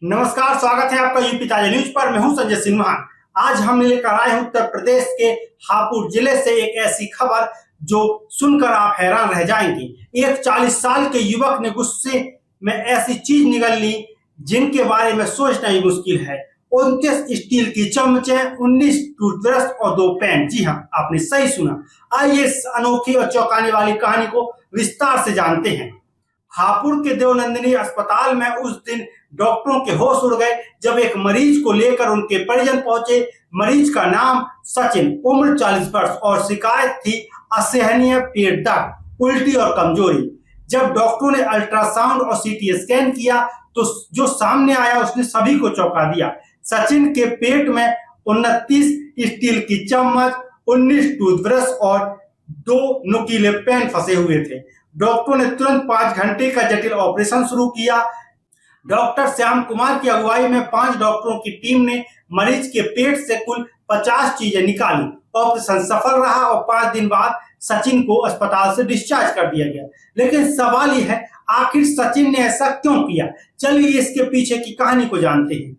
नमस्कार, स्वागत है आपका यूपी ताजा न्यूज पर। मैं हूं संजय सिंह महान। आज हम लेकर आए हैं उत्तर प्रदेश के हापुड़ जिले से एक ऐसी खबर जो सुनकर आप हैरान रह जाएंगे। एक 40 साल के युवक ने गुस्से में ऐसी चीज निगल ली जिनके बारे में सोचना ही मुश्किल है। 29 स्टील की चम्मचे, 19 टूथब्रश और 2 पेन। जी हाँ, आपने सही सुना। आइए इस अनोखी और चौंकाने वाली कहानी को विस्तार से जानते हैं। हापुड़ के देवनंदिनी अस्पताल में उस दिन डॉक्टरों के होश उड़ गए जब एक मरीज को लेकर उनके परिजन पहुंचे। मरीज का नाम सचिन, उम्र 40 वर्ष और शिकायत थी असहनीय पेट दर्द, उल्टी और कमजोरी। जब डॉक्टरों ने अल्ट्रासाउंड और सीटी स्कैन किया तो जो सामने आया उसने सभी को चौंका दिया। सचिन के पेट में 29 स्टील की चम्मच, 19 टूथब्रश और 2 नुकीले पेन फंसे हुए थे। डॉक्टरों ने तुरंत 5 घंटे का जटिल ऑपरेशन शुरू किया। डॉक्टर श्याम कुमार की अगुवाई में 5 डॉक्टरों की टीम ने मरीज के पेट से कुल 50 चीजें निकाली। ऑपरेशन सफल रहा और 5 दिन बाद सचिन को अस्पताल से डिस्चार्ज कर दिया गया। लेकिन सवाल यह है, आखिर सचिन ने ऐसा क्यों किया? चलिए इसके पीछे की कहानी को जानते हैं।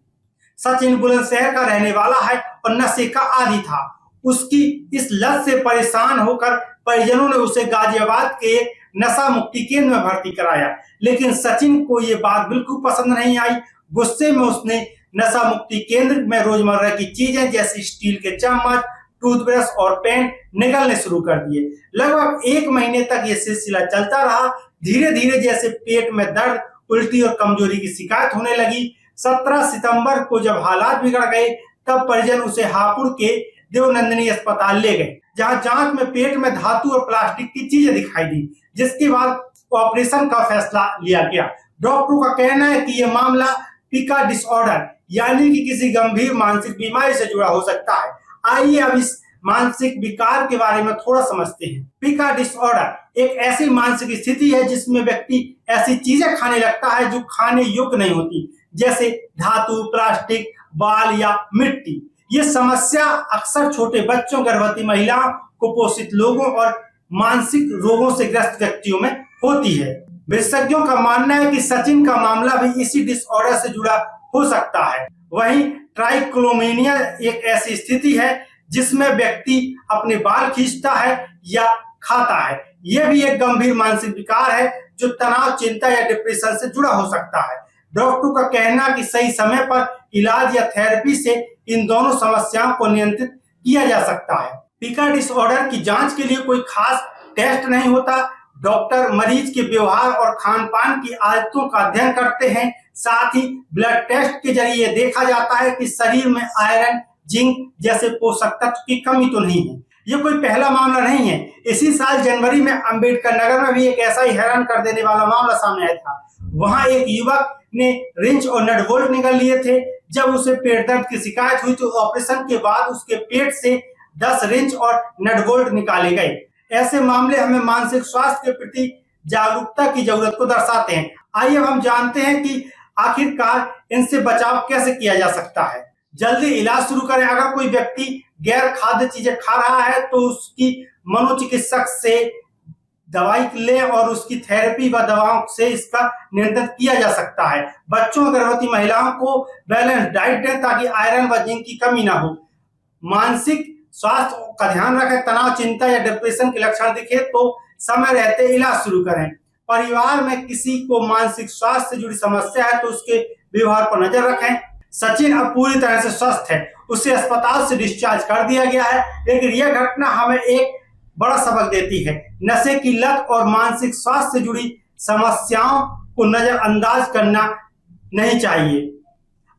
सचिन बुलंदशहर का रहने वाला है और नशे का आदी था। उसकी इस लत से परेशान होकर परिजनों ने उसे गाजियाबाद के नशा मुक्ति केंद्र में भर्ती कराया। लेकिन सचिन को ये बात बिल्कुल पसंद नहीं आई। गुस्से में उसने नशा मुक्ति केंद्र में रोजमर्रा की चीजें जैसे स्टील के चम्मच, टूथब्रश और पेन निगलने शुरू कर दिए। लगभग 1 महीने तक ये सिलसिला चलता रहा। धीरे धीरे जैसे पेट में दर्द, उल्टी और कमजोरी की शिकायत होने लगी। 17 सितंबर को जब हालात बिगड़ गए तब परिजन उसे हापुड़ के देवनंदिनी अस्पताल ले गए, जहां जांच में पेट में धातु और प्लास्टिक की चीजें दिखाई दी, जिसके बाद ऑपरेशन का फैसला लिया गया। डॉक्टरों का कहना है कि यह मामला पिका डिसऑर्डर यानी कि किसी गंभीर मानसिक बीमारी से जुड़ा हो सकता है। आइए अब इस मानसिक विकार के बारे में थोड़ा समझते हैं। पिका डिसऑर्डर एक ऐसी मानसिक स्थिति है जिसमें व्यक्ति ऐसी चीजें खाने लगता है जो खाने योग्य नहीं होती, जैसे धातु, प्लास्टिक, बाल या मिट्टी। ये समस्या अक्सर छोटे बच्चों, गर्भवती महिलाओं, कुपोषित लोगों और मानसिक रोगों से ग्रस्त व्यक्तियों में होती है। विशेषज्ञों का मानना है कि सचिन का मामला भी इसी डिसऑर्डर से जुड़ा हो सकता है। वहीं ट्राइकोलोमेनिया एक ऐसी स्थिति है जिसमें व्यक्ति अपने बाल खींचता है या खाता है। यह भी एक गंभीर मानसिक विकार है जो तनाव, चिंता या डिप्रेशन से जुड़ा हो सकता है। डॉक्टरों का कहना है कि सही समय पर इलाज या थेरेपी से इन दोनों समस्याओं को नियंत्रित किया जा सकता है। पिका डिसऑर्डर की जांच के लिए कोई खास टेस्ट नहीं होता। डॉक्टर मरीज के व्यवहार और खान पान की आदतों का अध्ययन करते हैं। साथ ही ब्लड टेस्ट के जरिए देखा जाता है कि शरीर में आयरन, जिंक जैसे पोषक तत्व की कमी तो नहीं है। ये कोई पहला मामला नहीं है। इसी साल जनवरी में अंबेडकर नगर में भी एक ऐसा ही हैरान कर देने वाला मामला सामने आया था। वहां एक युवक ने रिंच और नट बोल्ट निकाल लिए थे। जब उसे पेट दर्द की शिकायत हुई तो ऑपरेशन के बाद उसके पेट से 10 रिंच और नट बोल्ट निकाले गए। ऐसे मामले हमें मानसिक स्वास्थ्य के प्रति जागरूकता की जरूरत को दर्शाते हैं। आइए हम जानते हैं कि आखिरकार इनसे बचाव कैसे किया जा सकता है। जल्दी इलाज शुरू करें। अगर कोई व्यक्ति गैर खाद्य चीजें खा रहा है तो उसकी मनोचिकित्सक से दवाई लें और उसकी थेरेपी व दवाओं से इसका नियंत्रण किया जा सकता है। बच्चों और गर्भवती महिलाओं को बैलेंस डाइट दें ताकि आयरन व जिंक की कमी ना हो। मानसिक स्वास्थ्य का ध्यान रखें। तनाव, चिंता या डिप्रेशन के लक्षण दिखे तो समय रहते इलाज शुरू करें। परिवार में किसी को मानसिक स्वास्थ्य से जुड़ी समस्या है तो उसके व्यवहार पर नजर रखें। सचिन अब पूरी तरह से स्वस्थ है, उसे अस्पताल से डिस्चार्ज कर दिया गया है। लेकिन यह घटना हमें एक बड़ा सबक देती है। नशे की लत और मानसिक स्वास्थ्य से जुड़ी समस्याओं को नजरअंदाज करना नहीं चाहिए।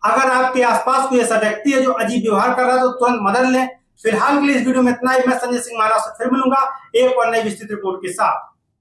अगर आपके आसपास कोई ऐसा व्यक्ति है जो अजीब व्यवहार कर रहा है तो तुरंत मदद लें। फिलहाल के लिए इस वीडियो में इतना ही। मैं संजय सिंह महान आपसे फिर मिलूंगा एक और नई विस्तृत रिपोर्ट के साथ।